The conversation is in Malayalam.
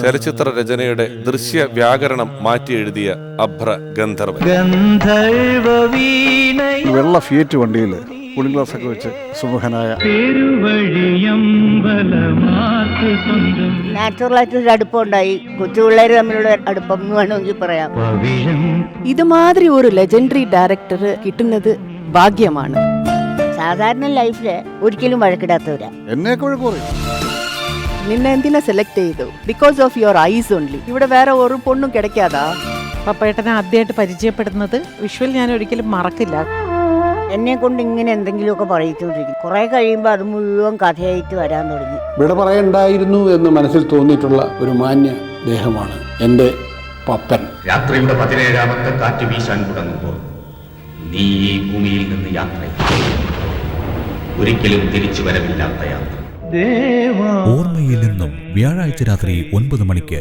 ചലച്ചിത്ര രചനയുടെ ദൃശ്യ വ്യാകരണം മാറ്റി എഴുതിയ അഭ്ര ഗന്ധർവൻ. വെള്ള ഫിയറ്റ് വണ്ടിയിൽ കൂളിംഗ് ഗ്ലാസ് ഒക്കെ വെച്ച് സുമുഖനായ നാച്ചുറലായിട്ടൊരു അടുപ്പമുണ്ടായി. കൊച്ചുപിള്ളേർ തമ്മിലുള്ള അടുപ്പം എന്ന് വേണമെങ്കിൽ പറയാം. ഇതുമാതിരി ഒരു ലെജൻഡറി ഡയറക്ടർ കിട്ടുന്നത് ഭാഗ്യമാണ്. സാധാരണ ലൈഫില് ഒരിക്കലും വഴക്കിടാത്തവരാ. എന്നെയൊക്കെ വഴക്ക് പറയും. നിന്നെ എന്തിനാ സെലക്ട് ചെയ്തു? Because of your eyes only. ഇവിടെ വേറെ ഒരു പൊണ്ണും കിടക്കാതാ. പപ്പേട്ടനെ ആദ്യമായിട്ട് പരിചയപ്പെടുന്നത് വിഷ്വൽ ഞാൻ ഒരിക്കലും മറക്കില്ല. എന്നെ കൊണ്ട് ഇങ്ങനെ എന്തെങ്കിലുമൊക്കെ പറയിച്ചുകൊണ്ടിരിക്കും. കുറെ കഴിയുമ്പോൾ അത് മുഴുവൻ കഥയായിട്ട് വരാൻ തുടങ്ങി. ഇവിടെ പറയണ്ടായിരുന്നു എന്ന് മനസ്സിൽ തോന്നിയിട്ടുള്ള ഒരു മാന്യ ദേഹമാണ് എൻ്റെ പപ്പൻ. രാത്രിയുടെ 17ാമത്തെ കാറ്റ് വീശാൻ തുടങ്ങുമ്പോൾ നീ ഈ ഭൂമിയിൽ നിന്ന് യാത്ര ഒരിക്കലും തിരിച്ചു വരവില്ലാത്ത യാത്ര. ഓർമ്മയിൽ നിന്നും വ്യാഴാഴ്ച രാത്രി 9 മണിക്ക്.